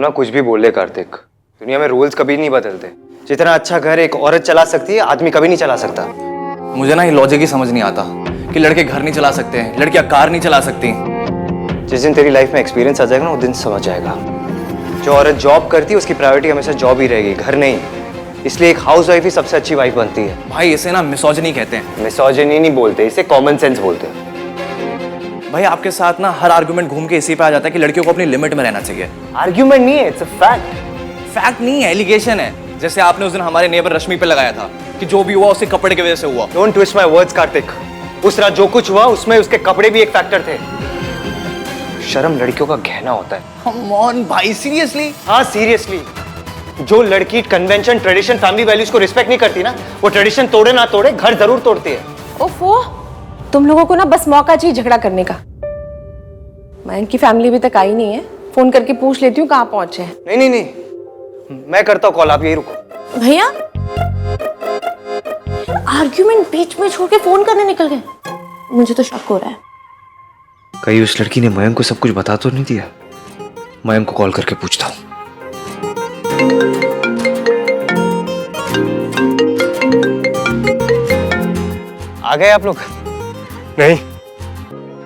ना कुछ भी बोल ले कार्तिक, दुनिया में रूल्स कभी नहीं बदलते। जितना अच्छा घर एक औरत चला सकती है, आदमी कभी नहीं चला सकता। मुझे ना ये लॉजिक ही समझ नहीं आता कि लड़के घर नहीं चला सकते हैं, लड़कियां कार नहीं चला सकती। जिस दिन तेरी लाइफ में एक्सपीरियंस आ जाएगा ना, उस दिन समझ जाएगा। जो औरत जॉब करती है उसकी प्रायोरिटी हमेशा जॉब ही रहेगी, घर नहीं। इसलिए एक हाउस वाइफ ही सबसे अच्छी वाइफ बनती है। भाई इसे ना मिसोजिनी कहते हैं। मिसोजिनी नहीं बोलते, इसे कॉमन सेंस बोलते हैं। भाई आपके साथ ना हर आर्गुमेंट घूम के इसी पे आ जाता है कि लड़कियों को अपनी लिमिट में रहना चाहिए। आर्ग्यूमेंट नहीं है, इट्स अ फैक्ट। फैक्ट नहीं है, एलिगेशन है। जैसे आपने उस दिन हमारे नेबर रश्मि पे लगाया था कि जो भी हुआ उसके कपड़े की वजह से हुआ। Don't twist my words Kartik. उस रात जो कुछ हुआ उसमें उसके कपड़े भी एक फैक्टर थे। शर्म लड़कियों का गहना होता है। कम ऑन भाई, सीरियसली? हाँ सीरियसली। जो लड़की कन्वेंशन, ट्रेडिशन, फैमिली वैल्यूज को रिस्पेक्ट नहीं करती ना, वो ट्रेडिशन तोड़े ना तोड़े घर जरूर तोड़ती है। ओफो, तुम लोगों को ना बस मौका चाहिए झगड़ा करने का। मयंक की फैमिली अभी तक आई नहीं है, फोन करके पूछ लेती हूँ कहाँ पहुंचे हैं। नहीं नहीं नहीं, मैं करता हूँ कॉल, आप यही रुको। भैया आर्ग्यूमेंट बीच में छोड़ के फोन करने निकल गए, मुझे तो शक हो रहा है। कहीं उस लड़की ने मयंक को सब कुछ बता तो नहीं दिया? मयंक को कॉल करके पूछता हूँ। आ गए आप लोग? नहीं,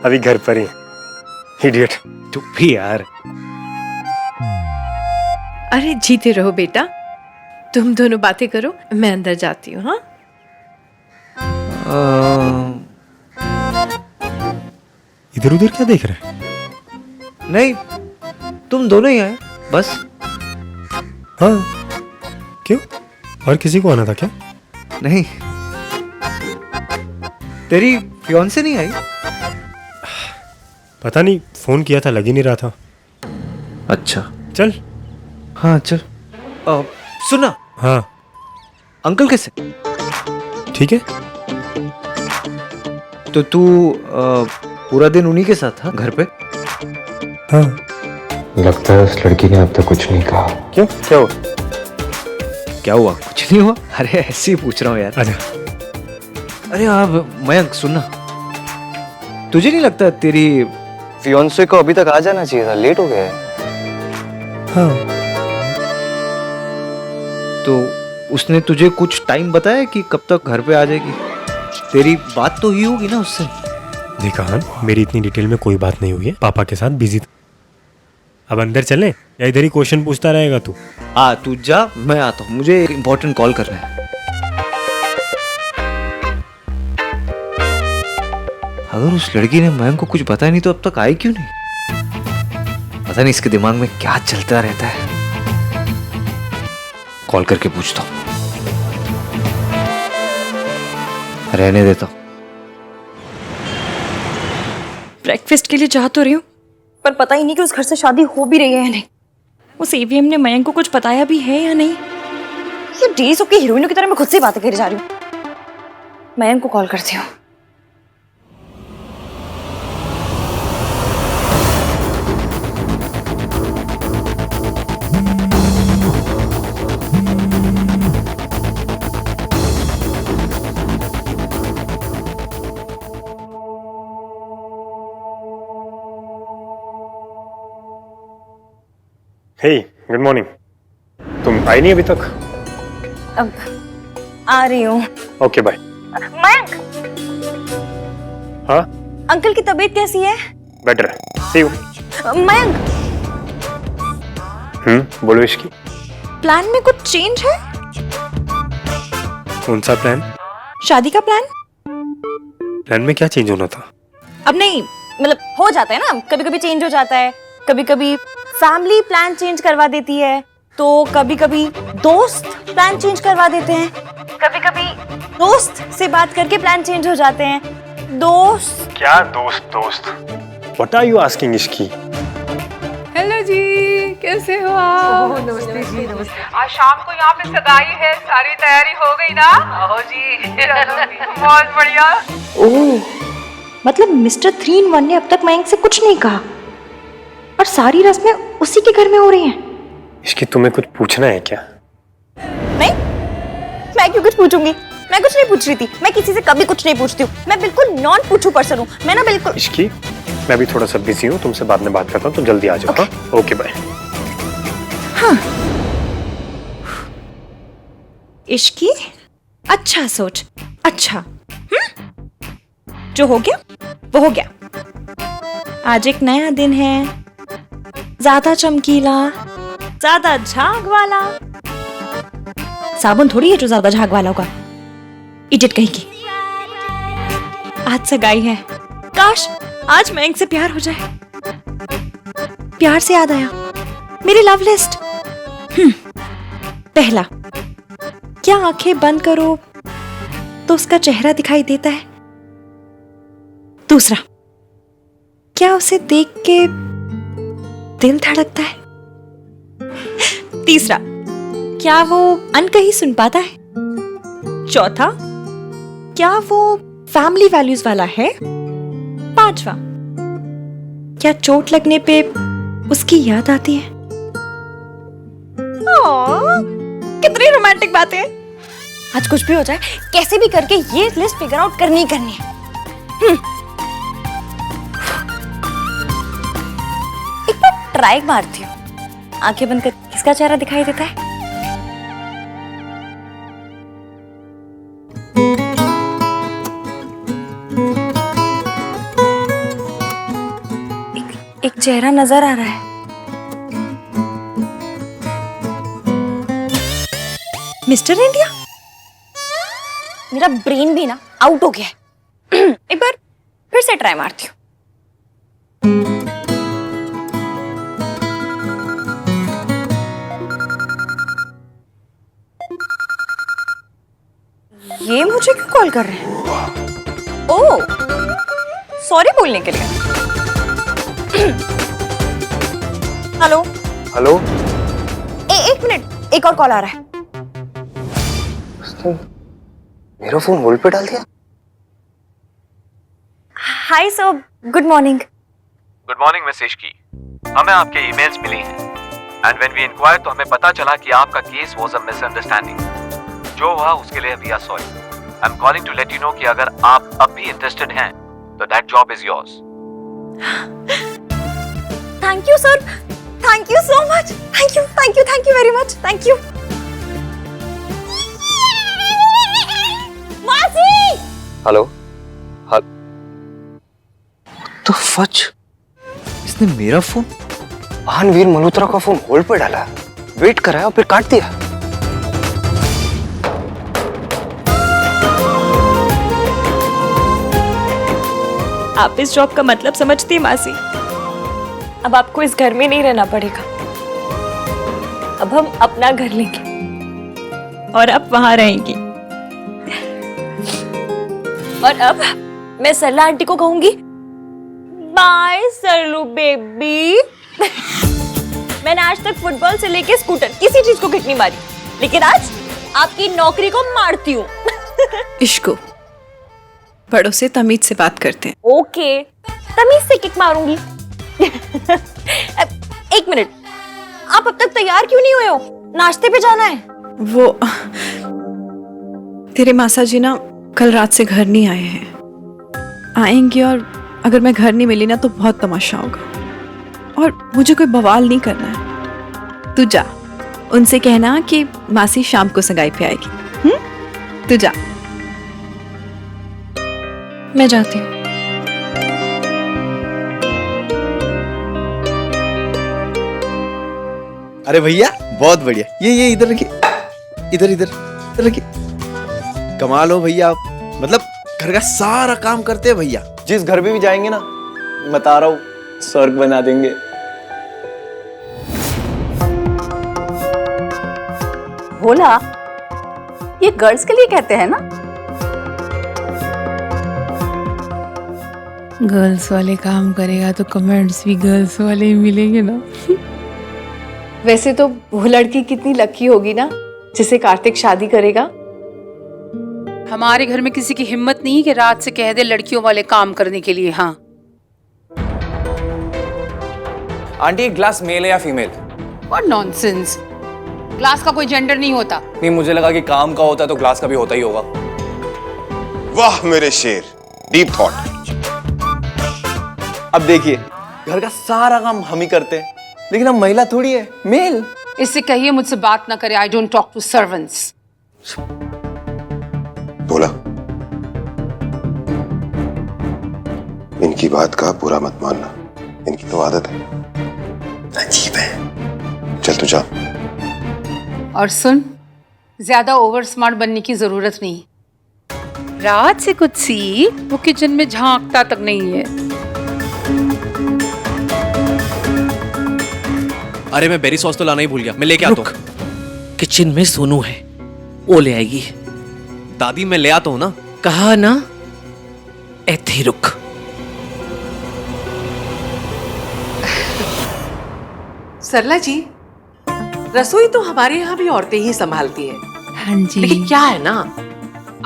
अभी घर पर ही। इडियट। तू भी यार। अरे जीते रहो बेटा, तुम दोनों बातें करो, मैं अंदर जाती हूँ। हाँ इधर उधर क्या देख रहे हैं? नहीं, तुम दोनों ही आए बस। हाँ, क्यों? और किसी को आना था क्या? नहीं, तेरी फियांसे नहीं आई? पता नहीं, फोन किया था, लग ही नहीं रहा था। अच्छा चल। हाँ चल। सुना, हाँ अंकल कैसे? ठीक है। तो तू पूरा दिन उन्हीं के साथ था घर पे? हाँ। लगता है उस लड़की ने अब तक कुछ नहीं कहा। क्यों, क्या हुआ? क्या हुआ? कुछ नहीं हुआ। अरे ऐसे ही पूछ रहा हूँ यार। आजा। अरे आप मयंक सुनना, तुझे नहीं लगता तेरी फियोन्से को अभी तक आ जाना चाहिए था, लेट हो गया है। हाँ। तो उसने तुझे कुछ टाइम बताया कि कब तक घर पे आ जाएगी? तेरी बात तो हुई होगी ना उससे? देखा हाँ, मेरी इतनी डिटेल में कोई बात नहीं हुई है, पापा के साथ बिजी था। अब अंदर चलें या इधर ही क्वेश्चन पूछता रहेगा तू? तू जा, मैं आता हूँ, मुझे एक इम्पोर्टेंट कॉल करना है। अगर उस लड़की ने मयंक को कुछ बताया नहीं तो अब तक आई क्यों नहीं? पता नहीं इसके दिमाग में क्या चलता रहता है। कॉल करके पूछता हूँ, रहने देता हूँ। ब्रेकफास्ट के लिए चाह तो रही हूँ, पर पता ही नहीं कि उस घर से शादी हो भी रही है या नहीं। उस एवीएम ने मयंक को कुछ बताया भी है या नहीं। ये डेली सोप की हीरोइनों की तरह मैं खुद से बातें करी जा रही हूँ। मयंक को कॉल करती हूँ। हे, गुड मॉर्निंग। तुम आई नहीं अभी तक? अब आ रही हूँ। Okay bye. मयंक, हाँ अंकल की तबीयत कैसी है? Better, C you. मयंक, बोलो इसकी। प्लान में कुछ चेंज है? कौन सा प्लान? शादी का प्लान? प्लान में क्या चेंज होना था? अब नहीं, मतलब हो जाता है ना, कभी कभी चेंज हो जाता है। कभी कभी फैमिली प्लान चेंज करवा देती है, तो कभी कभी दोस्त प्लान चेंज करवा देते हैं, कभी कभी दोस्त से बात करके प्लान चेंज हो जाते हैं। दोस्त? क्या दोस्त? व्हाट आर यू आस्किंग इसकी? हेलो जी, कैसे हो आप? नमस्ते जी, नमस्ते। आज शाम को यहाँ पे सगाई है, सारी तैयारी हो गई ना? ओह जी, बहुत बढ़िया। ओह, मतलब मिस्टर 3 in 1 ने अब तक मयंक से कुछ नहीं कहा और सारी रस्में उसी के घर में हो रही हैं। इसकी तुम्हें कुछ पूछना है क्या? नहीं, मैं क्यों कुछ पूछूंगी? मैं कुछ नहीं पूछ रही थी। मैं किसी से कभी कुछ नहीं पूछती हूँ। मैं बिल्कुल नॉन पूछू पर्सन हूँ। मैं ना बिल्कुल। इसकी, मैं भी थोड़ा सा बिजी हूँ, तुमसे बाद में बात करता हूँ, तुम जल्दी आ जाओ। हाँ, ओके बाय। इश्की अच्छा सोच, अच्छा जो हो गया वो हो गया। आज एक नया दिन है, ज्यादा चमकीला, ज्यादा झाग वाला। साबुन थोड़ी है जो ज्यादा झाग वाला होगा, इडियट कहीं की। आज सगाई है, काश आज मयंक से प्यार हो जाए। प्यार से याद आया, मेरी लव लिस्ट। पहला, क्या आंखें बंद करो तो उसका चेहरा दिखाई देता है? दूसरा, क्या उसे देख के दिल धड़कता है? तीसरा, क्या वो अनकही सुन पाता है? चौथा, क्या वो फैमिली वैल्यूज वाला है? पांचवा, क्या चोट लगने पे उसकी याद आती है? कितनी रोमांटिक बातें। आज कुछ भी हो जाए, कैसे भी करके ये लिस्ट फिगर आउट करनी ही करनी है। एक बार ट्राई मारती हूँ, आंखें बंद कर किसका चेहरा दिखाई देता है? एक चेहरा नजर आ रहा है। Mister India. मेरा ब्रेन भी ना आउट हो गया है। एक बार फिर से ट्राई मारती हूँ। ये मुझे क्यों कॉल कर रहे हैं? ओह, सॉरी बोलने के लिए। Hello hello. एक मिनट, एक और कॉल आ रहा है। उसने मेरा फोन होल्ड पे डाल दिया। Hi sir, good morning. Good morning miss Ishki. हमें आपके ईमेल्स मिली हैं एंड व्हेन वी इंक्वायर तो हमें पता चला कि आपका केस वाज अ मिसअंडरस्टैंडिंग। जो हुआ उसके लिए we are sorry. I am calling to let you know कि अगर आप अब भी इंटरेस्टेड हैं तो that job is yours. Thank you sir, thank you so much. Thank you very much. Thank you. मासी। हेलो। तो फच, इसने मेरा फोन भानवीर मल्होत्रा का फोन होल्ड पे डाला, वेट कराया और फिर काट दिया। आप इस जॉब का मतलब समझती हैं मासी? अब आपको इस घर में नहीं रहना पड़ेगा। अब हम अपना घर लेंगे और आप वहां रहेंगी। और अब मैं सरला आंटी को कहूंगी, बाय सरलू बेबी। मैंने आज तक फुटबॉल से लेके स्कूटर किसी चीज को किक नहीं मारी, लेकिन आज आपकी नौकरी को मारती हूँ। इश्को, बड़ों से तमीज से बात करते हैं। ओके, तमीज से किक मारूंगी। एक मिनट, आप अब तक तैयार क्यों नहीं हुए हो? नाश्ते पे जाना है। वो तेरे मासा जी ना कल रात से घर नहीं आए हैं। आएंगे और अगर मैं घर नहीं मिली ना तो बहुत तमाशा होगा और मुझे कोई बवाल नहीं करना है। तू जा, उनसे कहना कि मासी शाम को सगाई पे आएगी। तू जा। मैं जाती हूँ। अरे भैया बहुत बढ़िया। ये इधर रखिए, इधर इधर इधर रखिए। कमाल हो भैया आप, मतलब घर का सारा काम करते हैं भैया। जिस घर में भी जाएंगे ना, बता रहा हूँ स्वर्ग बना देंगे। भोला, ये गर्ल्स के लिए कहते हैं ना? गर्ल्स वाले काम करेगा तो कमेंट्स भी गर्ल्स वाले ही मिलेंगे ना। वैसे तो वो लड़की कितनी लकी होगी ना जिसे कार्तिक शादी करेगा। हमारे घर में किसी की हिम्मत नहीं है कि रात से कह दे लड़कियों वाले काम करने के लिए। हाँ आंटी, एक ग्लास मेल है या फीमेल? और नॉनसेंस, ग्लास का कोई जेंडर नहीं होता। नहीं, मुझे लगा कि काम का होता है तो ग्लास का भी होता ही होगा। वाह मेरे शेर, डीप थॉट। अब देखिए, घर का सारा काम हम ही करते हैं, लेकिन हम महिला थोड़ी है, मेल। इससे कहिए मुझसे बात ना करे। I don't talk to servants. बोला, इनकी बात का बुरा मत मानना, इनकी तो आदत है, अजीब है। चल तू जा। और सुन, ज्यादा ओवर स्मार्ट बनने की जरूरत नहीं। रात से कुछ सीख, वो किचन में झांकता तक नहीं है। अरे मैं बेरी सॉस तो लाना ही भूल गया, मैं लेके आता हूँ। किचन में सोनू है, वो ले आएगी। दादी मैं ले आता हूँ ना। कहा ना, ऐथे ही रुक। सरला जी, रसोई तो हमारे यहाँ भी औरतें ही संभालती हैं। हाँ जी। लेकिन क्या है ना,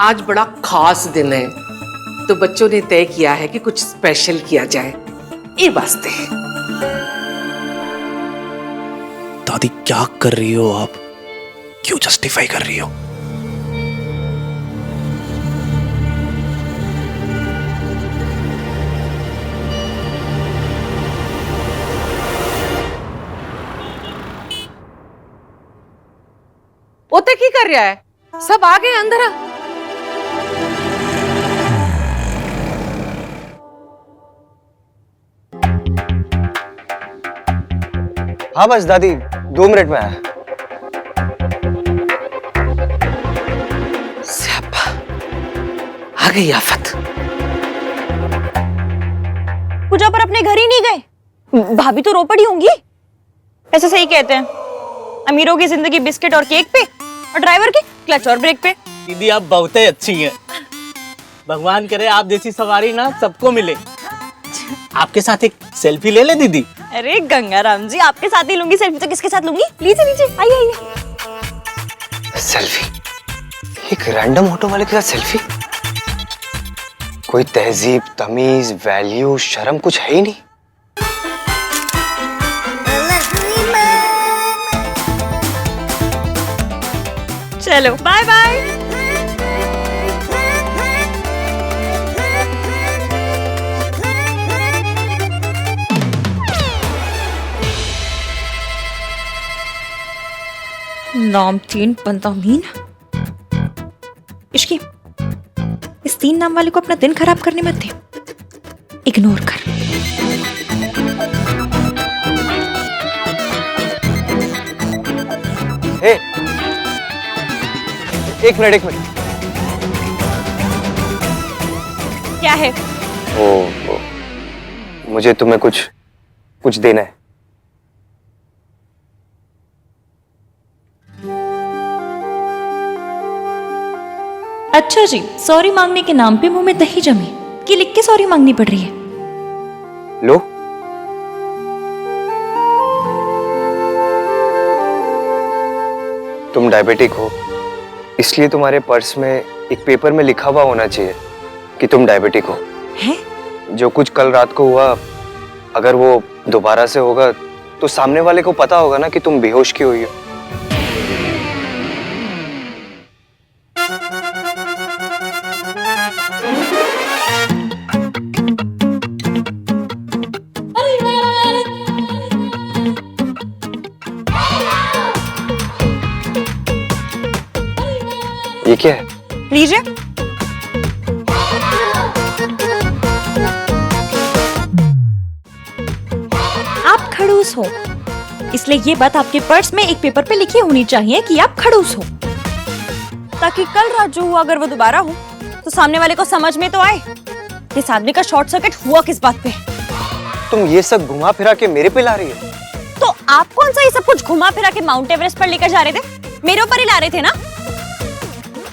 आज बड़ा खास दिन है, तो बच्चों ने तय किया है कि कुछ स्पेशल किया जाए, ये वास्ते। दादी क्या कर रही हो आप? क्यों जस्टिफाई कर रही हो? ओते की कर रहा है? सब आ गए अंदर। हाँ बस दादी 2 मिनट में आया। आ गई आफत। पूजा पर अपने घर ही नहीं गए? भाभी तो रो पड़ी होंगी। ऐसे सही कहते हैं, अमीरों की जिंदगी बिस्किट और केक पे, और ड्राइवर की क्लच और ब्रेक पे। दीदी आप बहुत ही अच्छी हैं। भगवान करे आप जैसी सवारी ना सबको मिले। आपके साथ एक सेल्फी ले ले दीदी। अरे गंगाराम जी, आपके साथ ही लूंगी सेल्फी तो किसके साथ लूंगी? लीजिए लीजिए, आइए आइए। सेल्फी? एक रैंडम ऑटो वाले के साथ सेल्फी? कोई तहजीब, तमीज, वैल्यू, शर्म कुछ है ही नहीं। चलो बाय बाय। नामचीन पंतामीन। इश्की, इस 3 नाम वाले को अपना दिन खराब करने मत दे, इग्नोर कर। ए, एक मिनट। क्या है? ओ, मुझे तुम्हें कुछ देना है। अच्छा जी, सॉरी मांगने के नाम पे मुंह में दही जमी कि लिख के सॉरी मांगनी पड़ रही है। लो। तुम डायबिटिक हो, इसलिए तुम्हारे पर्स में एक पेपर में लिखा हुआ होना चाहिए कि तुम डायबिटिक हो। हैं? जो कुछ कल रात को हुआ, अगर वो दोबारा से होगा तो सामने वाले को पता होगा ना कि तुम बेहोश क्यों हुई हो। ये क्या है? लीजिए। आप खड़ूस हो, इसलिए ये बात आपके पर्स में एक पेपर पे लिखी होनी चाहिए कि आप खड़ूस हो, ताकि कल रात जो हुआ अगर वो दोबारा हो तो सामने वाले को समझ में तो आए इस आदमी का शॉर्ट सर्किट हुआ किस बात पे। तुम ये सब घुमा फिरा के मेरे पे ला रही हो? तो आप कौन सा ये सब कुछ घुमा फिरा के माउंट एवरेस्ट पर लेकर जा रहे थे? मेरे ऊपर ही ला रहे थे ना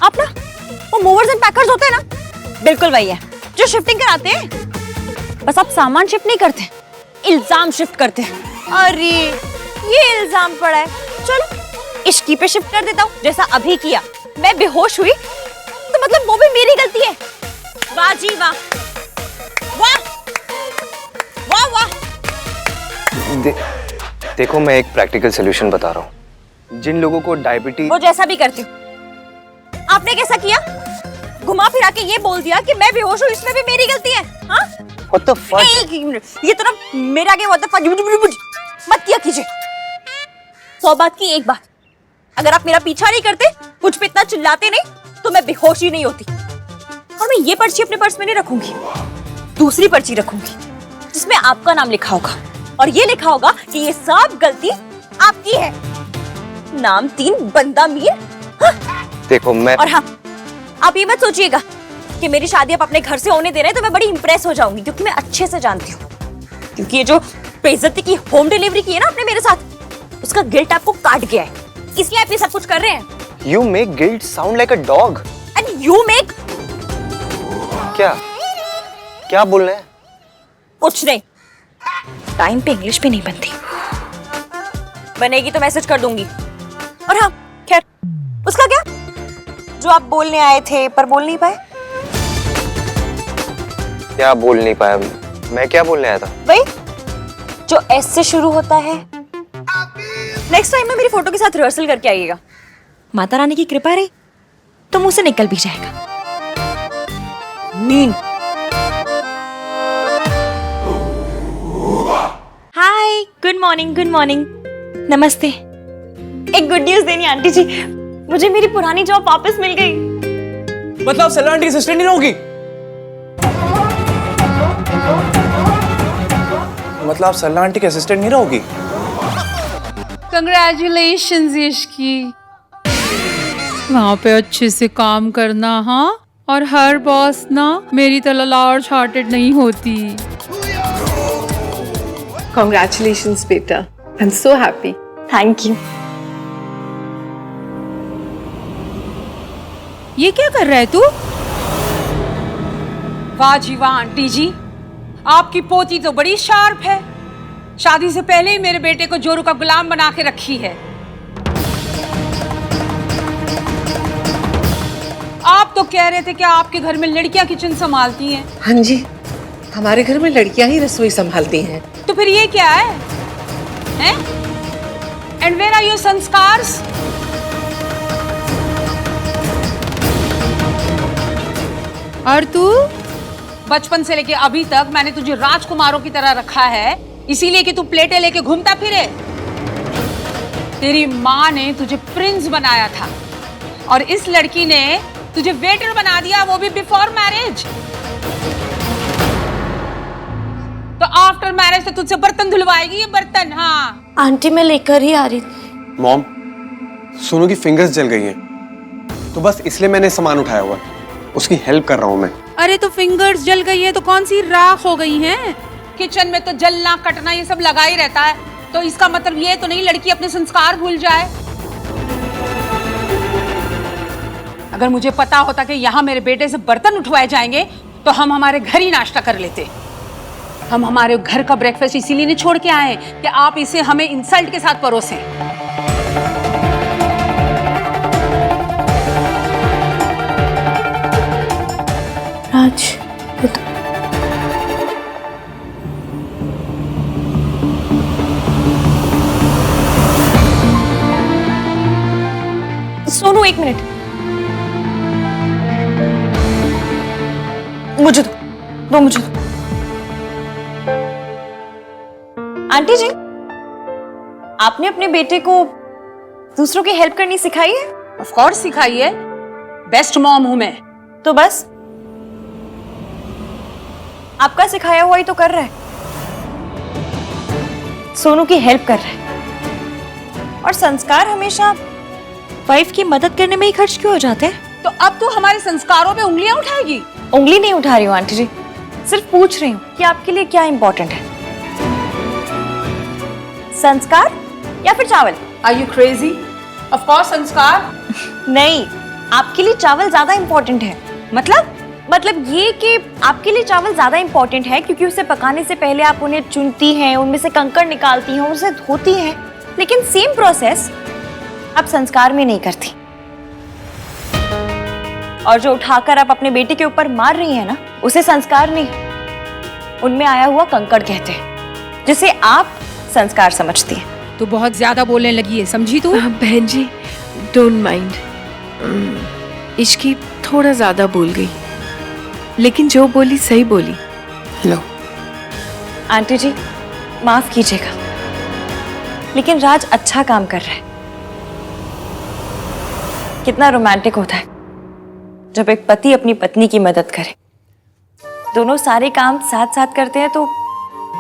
आप? ना वो मूवर्स एंड पैकर्स होते हैं ना, बिल्कुल वही है जो शिफ्टिंग कराते हैं। बस आप सामान शिफ्ट नहीं करते, इल्जाम शिफ्ट करते हैं। अरे ये इल्जाम पड़ा है, चलो इश्की पे शिफ्ट कर देता हूँ, जैसा अभी किया। मैं बेहोश हुई तो मतलब वो भी मेरी गलती है। वाह जी वाह, वाह वाह वाह। देखो मैं एक प्रैक्टिकल सोल्यूशन बता रहा हूँ। जिन लोगों को डायबिटीज, वो जैसा भी करती हूँ। आपने कैसा किया? घुमा फिरा के ये बोल दिया कि मैं बेहोश हूँ, इसमें भी मेरी गलती है। हाँ? What the fuck? ये तो ना मेरा आगे what the fuck मत किया कीजिए। 100 बात की एक बात, अगर आप मेरा पीछा नहीं करते, मुझ पे इतना चिल्लाते नहीं, तो मैं बेहोश ही नहीं होती। और मैं ये पर्ची अपने पर्स में नहीं रखूंगी, दूसरी पर्ची रखूंगी जिसमें आपका नाम लिखा होगा और ये लिखा होगा कि ये सब गलती आपकी है। नाम 3 बंदा मीर। हाँ। देखो मैं और हाँ, आप ये मत सोचिएगा कि मेरी शादी आप अपने घर से होने दे रहे हैं तो मैं बड़ी इंप्रेस हो जाऊंगी, क्योंकि मैं अच्छे से जानती हूँ, क्योंकि ये जो बेइज्जती की होम डिलीवरी की है ना आपने मेरे साथ, उसका गिल्ट आपको काट गया है, इसलिए आप ये सब कुछ कर रहे हैं। You make guilt sound like a dog. And you make... क्या बोल रहे हैं? कुछ नहीं, टाइम पे इंग्लिश भी नहीं बनती, बनेगी तो मैसेज कर दूंगी। और हाँ खैर, उसका क्या जो आप बोलने आए थे पर बोल नहीं पाए। क्या बोल नहीं पाया? मैं क्या बोलने आया था? भाई जो एस से शुरू होता है। नेक्स्ट टाइम में मेरी फोटो के साथ रिहर्सल करके आइएगा, माता रानी की कृपा रही तो मुंह से निकल भी जाएगा। मीन। हाय, गुड मॉर्निंग, गुड मॉर्निंग, नमस्ते। एक गुड न्यूज देनी आंटी जी, मुझे मेरी पुरानी जॉब वापस मिल गई। मतलब सल्ला आंटी की असिस्टेंट नहीं रहोगी? मतलब आप सल्ला आंटी की असिस्टेंट नहीं रहोगी? कंग्रेचुलेशंस यशकी, वहाँ पे अच्छे से काम करना। हाँ, और हर बॉस ना मेरी तरह लार्ज हार्टेड नहीं होती। Congratulations, बेटा। I'm so happy. Thank you. ये क्या कर रहा है तू? वाह जी वाह आंटी जी, आपकी पोती तो बड़ी शार्प है। शादी से पहले ही मेरे बेटे को जोरू का गुलाम बना के रखी है। आप तो कह रहे थे कि आपके घर में लड़कियां किचन संभालती हैं। हाँ जी, हमारे घर में लड़कियां ही रसोई संभालती हैं। तो फिर ये क्या है? हैं? And where are your संस्कार्स? और तू? बचपन से लेके अभी तक मैंने तुझे राजकुमारों की तरह रखा है, इसीलिए कि तू प्लेटें लेके घूमता फिरे। तेरी माँ ने तुझे प्रिंस बनाया था और इस लड़की ने तुझे वेटर बना दिया, वो भी बिफोर मैरिज। तो आफ्टर मैरिज तो तुझसे बर्तन धुलवाएगी ये बर्तन। हाँ आंटी मैं लेकर ही आ रही थी। मॉम, सोनू की फिंगर्स जल गई हैं, तो बस इसलिए मैंने सामान उठाया हुआ, उसकी हेल्प कर रहा हूँ मैं। अरे तो फिंगर्स जल गई है तो कौन सी राख हो गई हैं? किचन में तो जलना कटना ये सब लगा ही रहता है, तो इसका मतलब ये तो नहीं लड़की अपने संस्कार भूल जाए। अगर मुझे पता होता कि यहाँ मेरे बेटे से बर्तन उठवाए जाएंगे तो हम हमारे घर ही नाश्ता कर लेते। हम हमारे घर का ब्रेकफास्ट इसीलिए नहीं छोड़ के आए कि आप इसे हमें इंसल्ट के साथ परोसें। राज, सोनू एक मिनट, मुझे दो मुझे दो। आंटी जी, आपने अपने बेटे को दूसरों की हेल्प करनी सिखाई है? ऑफ कोर्स सिखाई है, बेस्ट मॉम हूं मैं। तो बस आपका सिखाया हुआ ही तो कर रहा है, सोनू की हेल्प कर रहा है। और संस्कार हमेशा वाइफ की मदद करने में ही खर्च क्यों हो जाते हैं? तो अब तू हमारे संस्कारों पे उंगलियां उठाएगी? उंगली नहीं उठा रही हूँ आंटी जी, सिर्फ पूछ रही हूँ कि आपके लिए क्या इंपॉर्टेंट है, संस्कार या फिर चावल? Are you crazy? Of course संस्कार। नहीं, आपके लिए चावल ज्यादा इंपॉर्टेंट है। मतलब ये कि आपके लिए चावल ज्यादा इंपॉर्टेंट है क्योंकि उसे पकाने से पहले आप उन्हें चुनती हैं, उनमें से कंकड़ निकालती हैं, उसे धोती हैं, लेकिन सेम प्रोसेस आप संस्कार में नहीं करती। और जो उठाकर आप अपने बेटे के ऊपर मार रही हैं ना, उसे संस्कार नहीं, उनमें आया हुआ कंकड़ कहते हैं, जिसे आप संस्कार समझती हैं। तो बहुत ज्यादा बोलने लगी है, समझी तू? बहन जी, डोंट माइंड। इश्की थोड़ा ज्यादा बोल गई, लेकिन जो बोली सही बोली। लो आंटी जी, माफ कीजिएगा, लेकिन राज अच्छा काम कर रहा है। कितना रोमांटिक होता है जब एक पति अपनी पत्नी की मदद करे। दोनों सारे काम साथ साथ करते हैं तो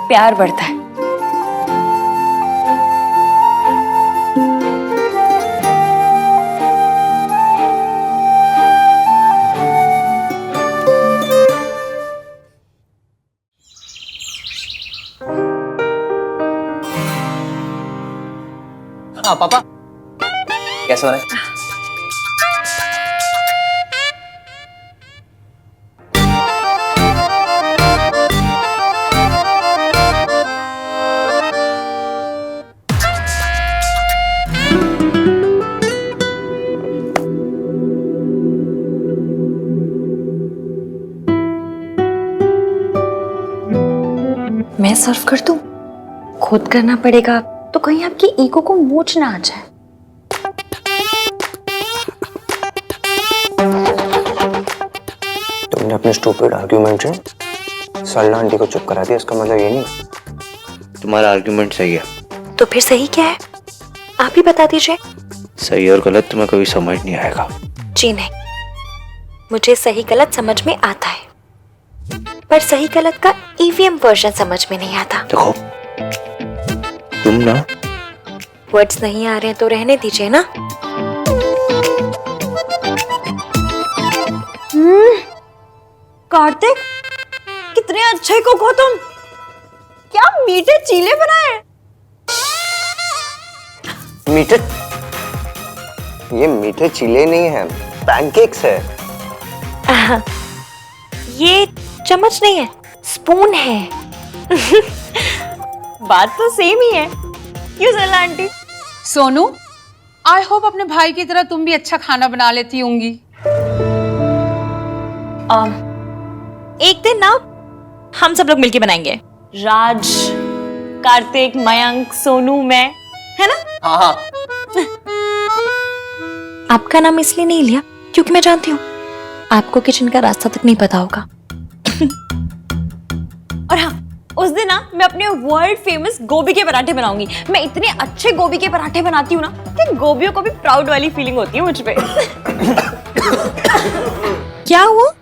प्यार बढ़ता है। हाँ पापा, कैसे हो रहा है? मैं सर्व कर दूं? खुद करना पड़ेगा तो कहीं आपकी ईगो को मोच ना आ जाए। तुमने अपने स्टूपिड आर्ग्यूमेंट से सरला आंटी को चुप करा दिया, इसका मतलब ये नहीं। तुम्हारा आर्ग्यूमेंट सही है। तो फिर सही क्या है? आप ही बता दीजिए। सही और गलत तुम्हें कभी समझ नहीं आएगा। जी नहीं, मुझे सही गलत समझ में आता है, पर सही गलत का ईवीएम वर्जन समझ में नहीं आता। देखो तुम ना, वर्ड्स नहीं आ रहे हैं तो रहने दीजिए ना। कार्तिक, कितने अच्छे कुक हो तुम। क्या मीठे चीले बनाए। मीठे? ये मीठे चीले नहीं है, पैनकेक्स है। ये चम्मच नहीं है, स्पून है। बात तो सेम ही है। क्यों सरला आंटी? सोनू, आई होप अपने भाई की तरह तुम भी अच्छा खाना बना लेती होंगी। एक दिन ना हम सब लोग मिलके बनाएंगे। राज, कार्तिक, मयंक, सोनू, मैं, है ना? हाँ हाँ। आपका नाम इसलिए नहीं लिया क्योंकि मैं जानती हूँ आपको किचन का रास्ता तक नहीं पता होगा। और हाँ, उस दिन ना मैं अपने वर्ल्ड फेमस गोभी के पराठे बनाऊंगी। मैं इतने अच्छे गोभी के पराठे बनाती हूँ ना कि गोभियों को भी प्राउड वाली फीलिंग होती है मुझ पे। क्या हुआ?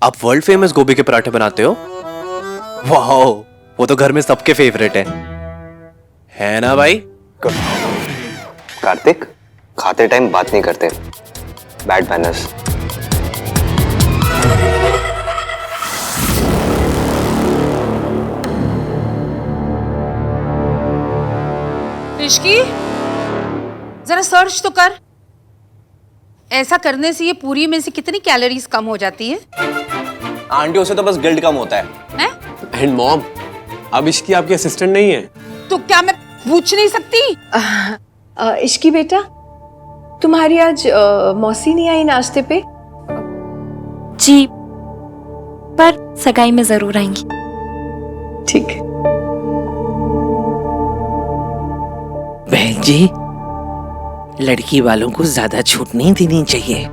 आप वर्ल्ड फेमस गोभी के पराठे बनाते हो? वाह, वो तो घर में सबके फेवरेट है ना भाई? कार्तिक, खाते टाइम बात नहीं करते, बैड मैनर्स। ऋषि, जरा सर्च तो कर। ऐसा करने से ये पूरी में से कितनी कैलोरीज कम हो जाती है? आंटियों से तो बस गिल्ट कम होता है। एंड मॉम, अब इसकी आपकी असिस्टेंट नहीं है तो क्या मैं पूछ नहीं सकती? इश्की बेटा, तुम्हारी आज मौसी नहीं आई नाश्ते पे? जी, पर सगाई में जरूर आएंगी। ठीक है। बहन जी, लड़की वालों को ज्यादा छूट नहीं देनी चाहिए।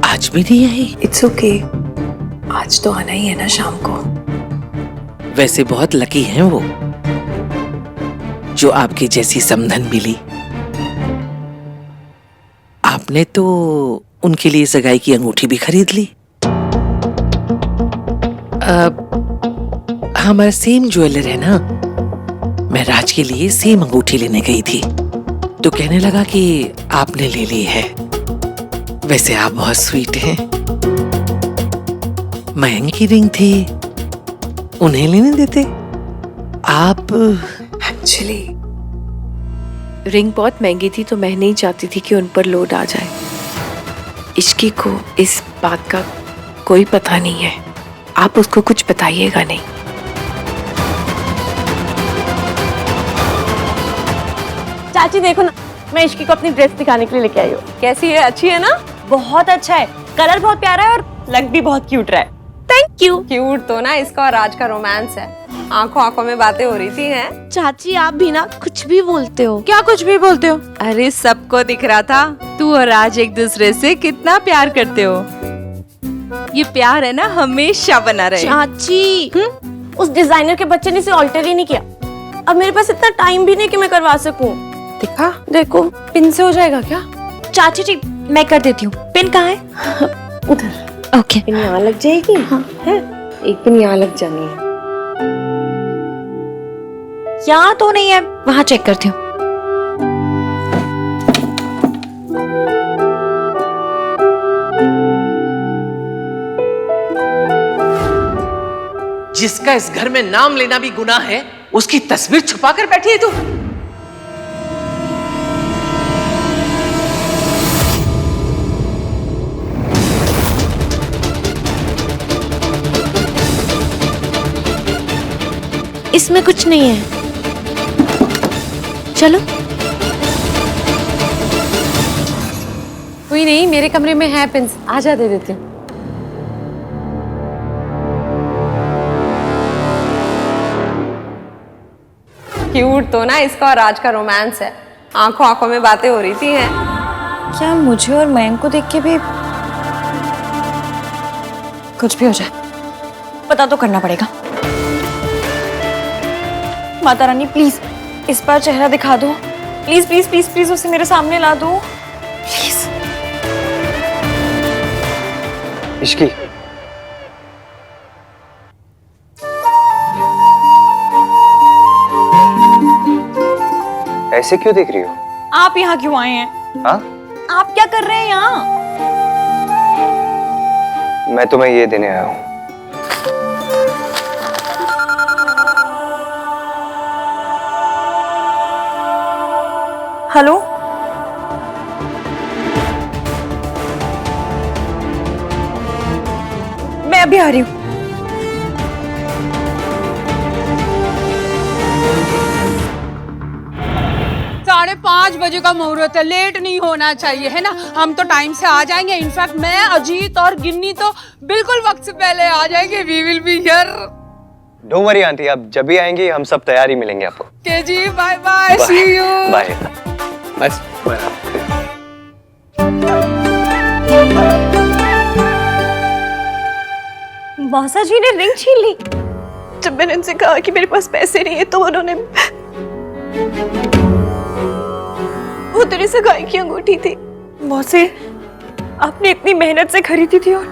आज भी नहीं आई। इट्स ओके, आज तो आना ही है ना शाम को। वैसे बहुत लकी हैं वो, जो आपकी जैसी समधन मिली। आपने तो उनके लिए सगाई की अंगूठी भी खरीद ली। हमारा सेम ज्वेलर है ना, मैं राज के लिए सेम अंगूठी लेने गई थी तो कहने लगा कि आपने ले ली है। वैसे आप बहुत स्वीट हैं। मयंक की रिंग थी, उन्हें लेने देते आप? एक्चुअली रिंग बहुत महंगी थी तो मैं नहीं चाहती थी कि उन पर लोड आ जाए। इश्की को इस बात का कोई पता नहीं है, आप उसको कुछ बताइएगा नहीं। चाची देखो ना, मैं इश्की को अपनी ड्रेस दिखाने के लिए लेके आई हूँ। कैसी है? अच्छी है ना? बहुत अच्छा है, कलर बहुत प्यारा है और लग भी बहुत क्यूट रहा है। Thank you. क्यूट तो ना इसका और राज का रोमांस है, आंखों आंखों में बातें हो रही थी हैं। चाची आप भी ना कुछ भी बोलते हो। क्या कुछ भी बोलते हो? अरे सबको दिख रहा था तू और राज एक दूसरे से कितना प्यार करते हो। ये प्यार है ना हमेशा बना रहे। चाची उस डिजाइनर के बच्चे ने इसे ऑल्टर ही नहीं किया। अब मेरे पास इतना टाइम भी नहीं कि मैं करवा सकूं। देखा, देखो पिन से हो जाएगा क्या? चाची जी मैं कर देती हूँ। पिन कहाँ है? उधर। ओके। पिन यहाँ लग जाएगी। हाँ है, एक पिन यहाँ लग जानी है। यहाँ तो नहीं है, वहां चेक करती हूँ। जिसका इस घर में नाम लेना भी गुनाह है, उसकी तस्वीर छुपा कर बैठी है तू। इसमें कुछ नहीं है। चलो। कोई नहीं, मेरे कमरे में है पिंस, आजा दे देती हूँ। क्यूट तो ना इसका और राज का रोमांस है। आंखों आंखों में बातें हो रही थी हैं। क्या मुझे और मयंक को देख के भी कुछ भी हो जाए, पता तो करना पड़ेगा। माता रानी प्लीज इस बार चेहरा दिखा दो। प्लीज प्लीज प्लीज प्लीज उसे मेरे सामने ला दो प्लीज। इश्की, ऐसे क्यों देख रही हो? आप यहाँ क्यों आए हैं? हाँ? आप क्या कर रहे हैं यहाँ? मैं तुम्हें ये देने आया हूँ। हेलो, मैं अभी आ रही हूँ। 5:30 बजे का मुहूर्त है, लेट नहीं होना चाहिए है ना। हम तो टाइम से आ जाएंगे। इनफैक्ट मैं, अजीत और गिन्नी तो बिल्कुल वक्त से पहले आ जाएंगे। We will be here. Don't worry aunty, आप जब भी आएंगी हम सब तैयार ही मिलेंगे आपको। के जी, bye bye, see you. Bye bye. मौसा जी ने रिंग छीन ली। जब मैंने उनसे कहा कि मेरे पास पैसे नहीं है तो उन्होंने, वो तेरी सगाई की अंगूठी थी मौसी, आपने इतनी मेहनत से खरीदी थी। और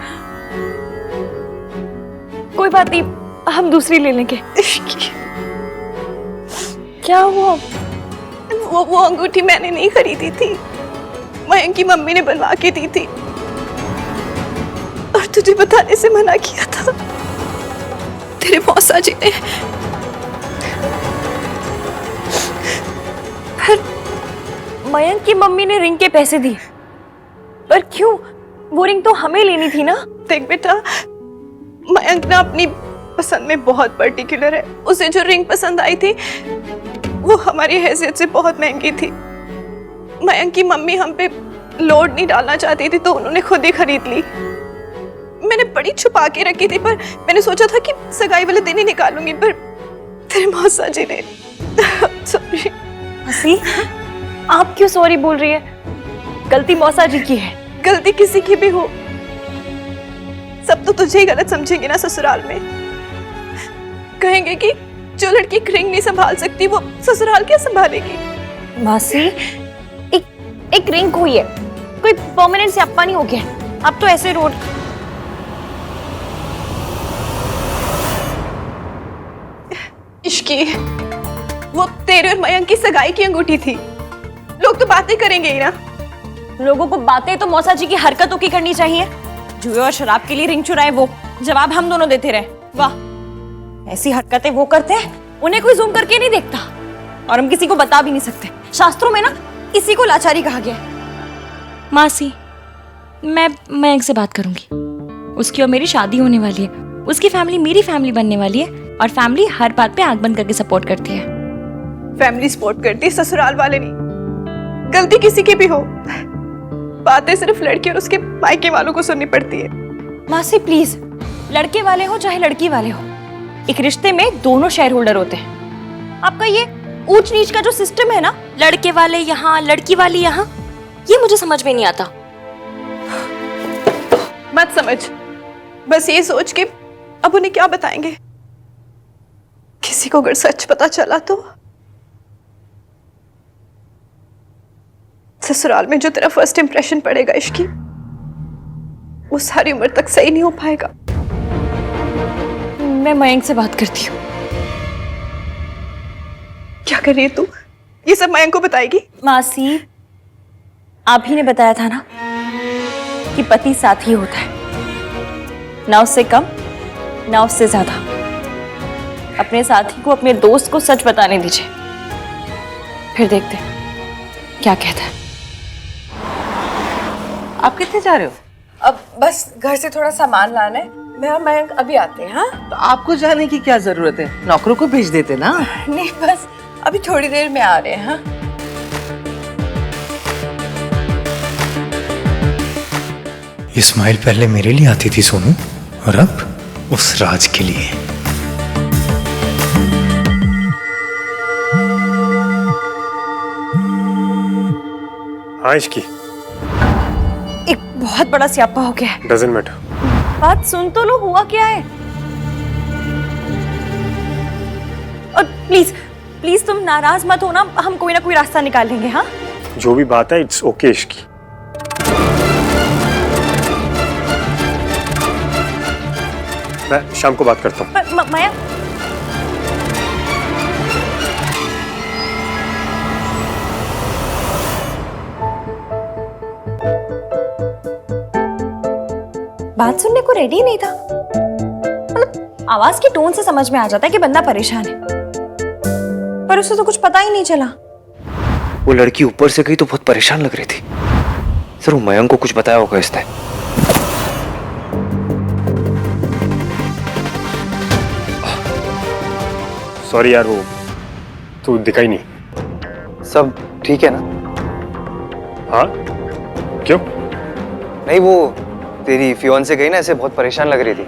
कोई बात नहीं, हम दूसरी ले लेंगे। क्या हुआ? वो अंगूठी मैंने नहीं खरीदी थी, मयंक की मम्मी ने बनवा के दी थी और तुझे बताने से मना किया था तेरे मौसा जी ने। मयंक की मम्मी ने रिंग के पैसे दिए, पर क्यों? वो रिंग तो हमें लेनी थी ना। देख बेटा, मयंक ना अपनी पसंद में बहुत पर्टिकुलर है। उसे जो रिंग पसंद आई थी वो हमारी हैसियत से बहुत महंगी थी। मयंक की मम्मी हम पे लोड नहीं डालना चाहती थी तो उन्होंने खुद ही खरीद ली। मैंने बड़ी छुपा के रखी थी, पर मैंने सोचा था कि सगाई वाले दिन ही निकालूंगी, पर तेरे मौसा जी ने। सॉरी। हसी, आप क्यों सॉरी बोल रही है? गलती मौसा जी की है। गलती किसी की भी हो, सब तो तुझे ही गलत समझेंगे ना ससुराल में। कहेंगे कि जो लड़की रिंग नहीं संभाल सकती वो ससुराल क्या संभालेगी। मासी, एक रिंग हुई है, कोई परमानेंट सियाप्पा नहीं हो गया। अब तो ऐसे रोड। इश्की, वो तेरे और मयंक की सगाई की अंगूठी थी। लोग तो बातें करेंगे ही ना। लोगों को बातें तो मौसा जी की हरकतों की करनी चाहिए। जुए और शराब के लिए रिंग चुराए वो, जवाब हम दोनों देते रहे। वाह, ऐसी हरकतें वो करते हैं, उन्हें कोई जूम करके नहीं देखता और हम किसी को बता भी नहीं सकते। शास्त्रों में ना इसी को लाचारी कहा गया है। मासी, मैं मयंक से बात करूंगी। उसकी और मेरी शादी होने वाली है, उसकी फैमिली मेरी फैमिली बनने वाली है और फैमिली हर बात पे आंख बंद करके सपोर्ट करती है। फैमिली सपोर्ट करती है, ससुराल वाले नहीं। गलती किसी की भी हो, बातें सिर्फ लड़के और उसके मायके वालों को सुननी पड़ती है। मासी प्लीज, लड़के वाले हो चाहे लड़की वाले हो, एक रिश्ते में दोनों शेयर होल्डर होते हैं। आपका ये ऊंच नीच का जो सिस्टम है ना, लड़के वाले यहाँ लड़की वाली यहाँ, ये मुझे समझ में नहीं आता। मत समझ, बस ये सोच के अब उन्हें क्या बताएंगे। किसी को अगर सच पता चला तो ससुराल में जो तेरा फर्स्ट इंप्रेशन पड़ेगा इश्की, वो सारी उम्र तक सही नहीं हो पाएगा। मैं मयंक से बात करती हूँ। क्या कर रही है तू? ये सब मयंक को बताएगी? मासी, आप ही ने बताया था ना कि पति साथी होता है, ना उससे कम ना उससे ज्यादा। अपने साथी को, अपने दोस्त को सच बताने दीजिए, फिर देखते हैं क्या कहता है। आप कितने जा रहे हो? अब बस घर से थोड़ा सामान लाना है, मैं और मयंक अभी आते हैं। हाँ, तो आपको जाने की क्या जरूरत है, नौकरों को भेज देते ना। नहीं बस अभी थोड़ी देर में आ रहे हैं। हाँ, ये स्माइल पहले मेरे लिए आती थी सोनू, और अब उस राज के लिए। हाँ इश्की, एक बहुत बड़ा स्यापा हो गया है। Doesn't matter. बात सुन तो लो, हुआ क्या है? और प्लीज प्लीज तुम नाराज मत हो ना, हम कोई ना कोई रास्ता निकाल लेंगे। हाँ, जो भी बात है इट्स ओके इश्की। मैं शाम को बात करता हूँ। माया, बात सुनने को रेडी नहीं था। मतलब आवाज की टोन से समझ में आ जाता है कि बंदा परेशान है, पर उसे तो कुछ पता ही नहीं चला। वो लड़की ऊपर से गई तो बहुत परेशान लग रही थी। सर वो मयंक को कुछ बताया होगा इसने। सॉरी यार, वो तू दिखाई नहीं। सब ठीक है ना? हाँ क्यों? नहीं, वो तेरी फियोन्से गई ना, ऐसे बहुत परेशान लग रही थी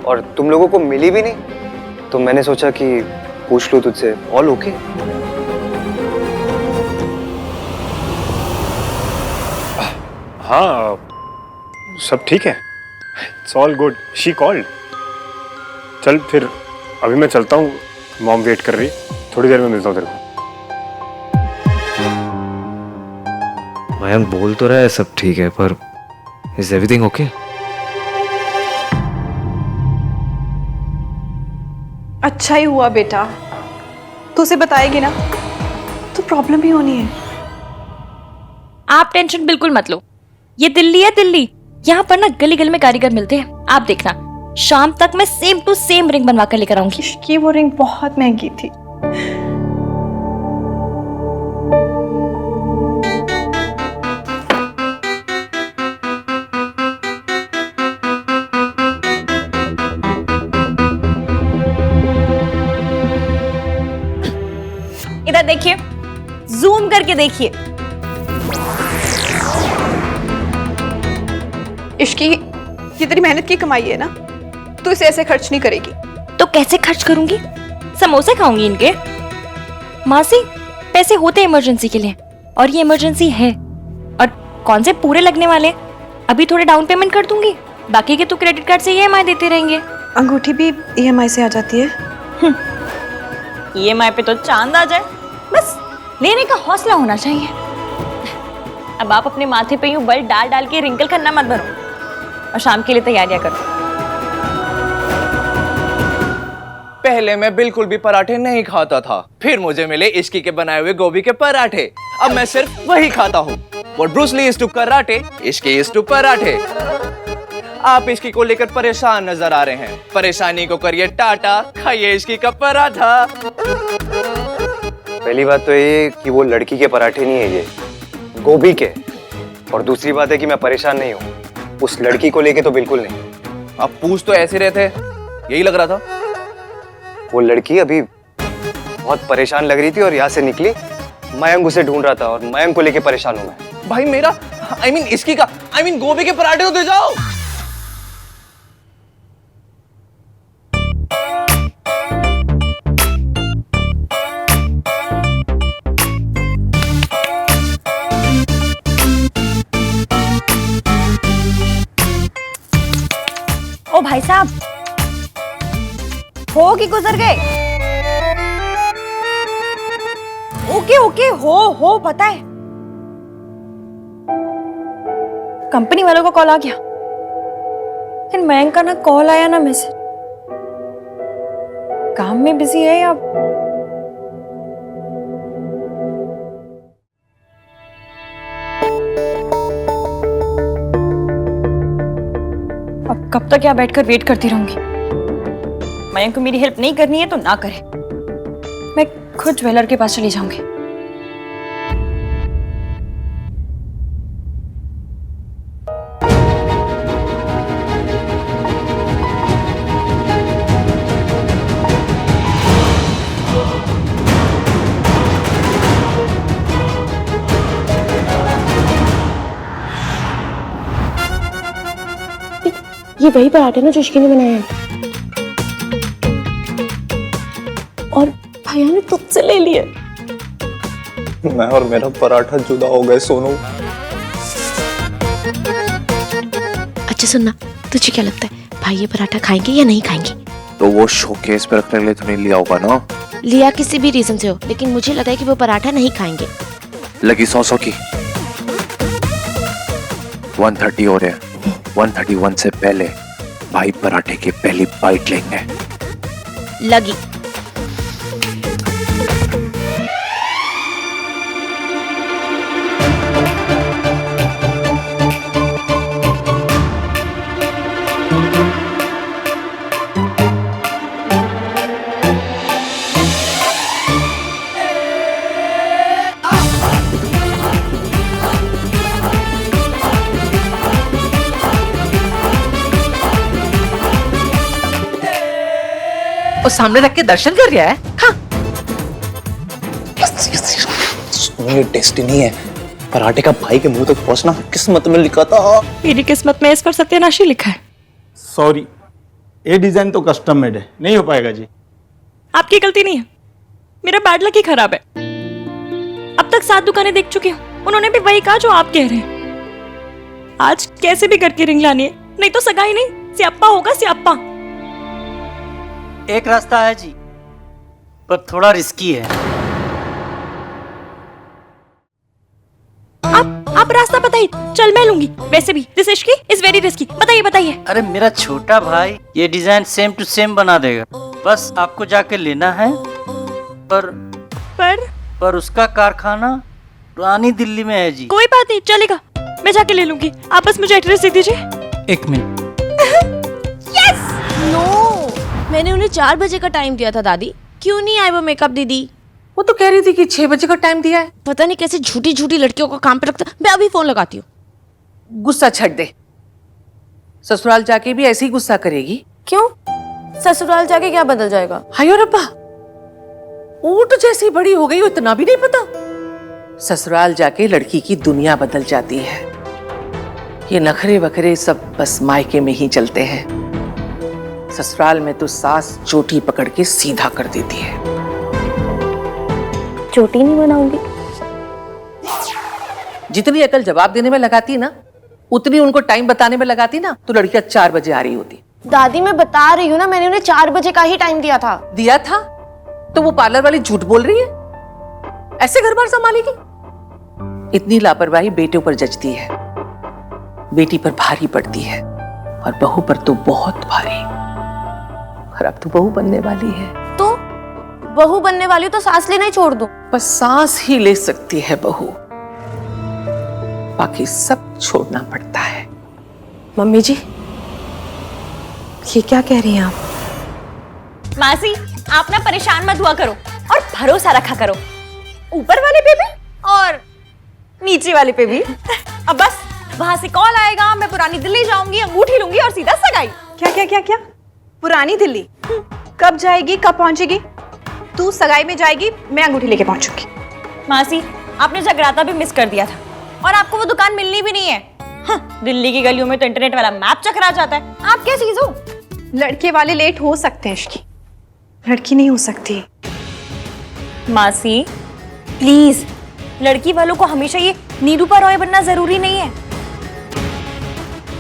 और तुम लोगों को मिली भी नहीं, तो मैंने सोचा कि पूछ लूं तुझसे। All okay? हाँ सब ठीक है, it's all good. She called. चल फिर अभी मैं चलता हूँ, मॉम वेट कर रही, थोड़ी देर में मिलता हूँ तेरे को। मयंक बोल तो रहा है सब ठीक है, पर इज एवरीथिंग ओके? अच्छा ही हुआ बेटा, तो उसे बताएगी ना तो प्रॉब्लम ही होनी है। आप टेंशन बिल्कुल मत लो, ये दिल्ली है दिल्ली, यहाँ पर ना गली गली में कारीगर मिलते हैं। आप देखना, शाम तक मैं सेम टू सेम रिंग बनवा कर लेकर आऊंगी। इसकी वो रिंग बहुत महंगी थी। इधर देखिए, जूम करके देखिए। इश्की, ये तेरी मेहनत की कमाई है ना, तू इसे ऐसे खर्च नहीं करेगी। तो कैसे खर्च करूंगी? समोसे खाऊंगी इनके। मासी, पैसे होते इमरजेंसी के लिए, और ये इमरजेंसी है। और कौन से पूरे लगने वाले? अभी थोड़े डाउन पेमेंट कर दूंगी, बाकी के तो क्रेडिट कार्ड से EMI देते रहेंगे। अंगूठी भी EMI से आ जाती है। EMI पे तो चांद आ जाए, बस लेने का हौसला होना चाहिए। अब आप अपने माथे पे यूं बल डाल डाल के रिंकल करना मत भरो, और शाम के लिए तैयारियां करो। पहले मैं बिल्कुल भी पराठे नहीं खाता था, फिर मुझे मिले इश्की के बनाए हुए गोभी के पराठे। अब मैं सिर्फ वही खाता हूँ। What Bruce Lee is to karate, Ishki is to पराठे। आप इश्की को लेकर परेशान नजर आ रहे हैं, परेशानी को करिए टाटा, खाइए इश्की का पराठा। पहली बात तो ये कि वो लड़की के पराठे नहीं है, ये गोभी के। और दूसरी बात है कि मैं परेशान नहीं हूँ, उस लड़की को लेके तो बिल्कुल नहीं। आप पूछ तो ऐसे रहे थे, यही लग रहा था। वो लड़की अभी बहुत परेशान लग रही थी और यहाँ से निकली, मयंक उसे ढूंढ रहा था और मयंक को लेके परेशान हूँ मैं। भाई मेरा इश्की का गोभी के पराठे तो दे जाओ। ओ भाई साहब, हो कि गुजर गए? ओके ओके हो पता है। कंपनी वालों का कॉल आ गया, लेकिन मयंक का ना कॉल आया ना मैसेज। काम में बिजी है या अब कब तक यहाँ बैठकर वेट करती रहूंगी। मयंक को मेरी हेल्प नहीं करनी है तो ना करे, मैं खुद ज्वेलर के पास चली जाऊंगी। ये वही पराठे ना जो इश्की ने बनाया है, और भैया ने तुझसे ले लिए। मैं और मेरा पराठा जुदा हो गए सोनू। अच्छा सुनना, तुझे क्या लगता है भाई ये पराठा खाएंगे या नहीं खाएंगे? तो वो शोकेस पे रखने के लिए तो नहीं लिया होगा ना? लिया किसी भी रीजन से हो, लेकिन मुझे लगा है कि वो पराठा नहीं खाएंगे। लगी 100 की 130 हो रहे हैं। 131 से पहले भाई पराठे की पहली बाइट लेंगे। लगी। वो सामने रख के दर्शन कर रहा है। हाँ। ये डेस्टिनी है, पराठे का भाई के मुंह तक पहुंचना किस्मत में लिखा था। मेरी किस्मत में इस पर सत्यानाशी लिखा है। सॉरी, ये डिजाइन तो कस्टम मेड है, नहीं हो पाएगा जी। आपकी गलती नहीं है, मेरा बैड लक ही खराब है। अब तक 7 दुकानें देख चुकी हूँ, उन्होंने भी वही कहा जो आप कह रहे हैं। आज कैसे भी करके रिंग लानी है, नहीं तो सगाई नहीं, स्याप्पा होगा स्याप्पा। एक रास्ता है जी, पर थोड़ा रिस्की है। आप रास्ता बताइए, चल मैं लूंगी। वैसे भी this Ishki is very risky. बताइए। अरे मेरा छोटा भाई ये डिजाइन सेम टू सेम बना देगा, बस आपको जाके लेना है। पर उसका कारखाना पुरानी दिल्ली में है जी। कोई बात नहीं, चलेगा, मैं जाके ले लूंगी। आप बस मुझे एड्रेस दे दीजिए। 1 मिनट। यस। नो, मैंने उन्हें 4 बजे का टाइम दिया था दादी। क्यों नहीं आए वो मेकअप दीदी? वो तो कह रही थी कि 6 बजे का टाइम दिया है। पता नहीं कैसे झूठी झूठी लड़कियों को काम पे रखता। मैं अभी फोन लगाती हूँ। गुस्सा छੱਡ दे, ससुराल जाके भी ऐसे ही गुस्सा करेगी। क्यों? ससुराल जाके क्या बदल जाएगा? हायो रब्बा, ऊँट जैसी बड़ी हो गई, इतना भी नहीं पता। ससुराल जाके लड़की की दुनिया बदल जाती है। ये नखरे वखरे सब बस मायके में ही चलते हैं। ससुराल में तो सास चोटी पकड़ के सीधा कर देती है। चोटी नहीं बनाऊंगी। जितनी अकल जवाब देने में लगाती ना, उतनी उनको टाइम बताने में लगाती ना, तो लड़कियां 4 बजे आ रही होती। दादी मैं बता रही हूँ ना, मैंने उन्हें 4 बजे का ही टाइम दिया था। तो वो पार्लर वाली झूठ बोल रही है? ऐसे घर बार संभालेगी? इतनी लापरवाही बेटों पर जचती है, बेटी पर भारी पड़ती है, और बहू पर तो बहुत भारी। और अब तो बहू बनने वाली है। तो बहू बनने वाली हो तो सांस लेना ही छोड़ दो। बस सांस ही ले सकती है बहू, बाकी सब छोड़ना पड़ता है। मम्मी जी, ये क्या कह रही हैं आप? मासी, आप ना परेशान मत हुआ करो और भरोसा रखा करो, ऊपर वाले पे भी और नीचे वाले पे भी। अब बस वहां से कॉल आएगा, मैं पुरानी दिल्ली जाऊंगी, अंगूठी लूंगी और सीधा सगाई। क्या क्या क्या क्या? पुरानी दिल्ली कब जाएगी, कब पहुंचेगी? तू सगाई में जाएगी, मैं अंगूठी लेके पहुंचूंगी। मासी, आपने जगराता भी मिस कर दिया था और आपको वो दुकान मिलनी भी नहीं है। हाँ, दिल्ली की गलियों में तो इंटरनेट वाला मैप चकरा जाता है। आप क्या चीज हो? लड़के वाले लेट हो सकते हैं इश्की, लड़की नहीं हो सकती। मासी प्लीज, लड़की वालों को हमेशा ये निरूपा रॉय बनना जरूरी नहीं है।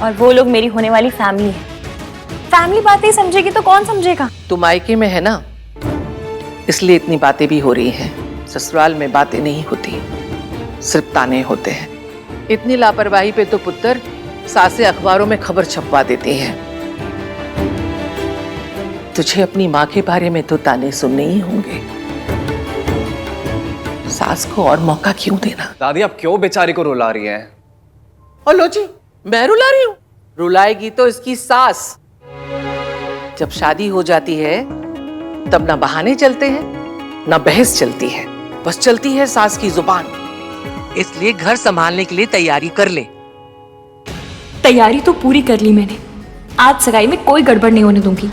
और वो लोग मेरी होने वाली फैमिली है। फैमिली बातें समझेगी तो कौन समझेगा? तुम मायके में है ना, इसलिए इतनी बातें भी हो रही हैं। ससुराल में बातें नहीं होती, सिर्फ ताने होते हैं। इतनी लापरवाही पे तो पुत्र सासें अखबारों में खबर छपवा देती हैं। तुझे अपनी माँ के बारे में तो ताने सुनने ही होंगे। सास को और मौका क्यों देना? दादी आप क्यों बेचारी को रुला रही हैं? और लो जी, मैं रुला रही हूँ? रुलाएगी तो इसकी सास। जब शादी हो जाती है तब ना बहाने चलते हैं ना बहस चलती है, बस चलती है सास की जुबान। इसलिए घर संभालने के लिए तैयारी कर ले। तैयारी तो पूरी कर ली मैंने। आज सगाई में कोई गड़बड़ नहीं होने दूंगी।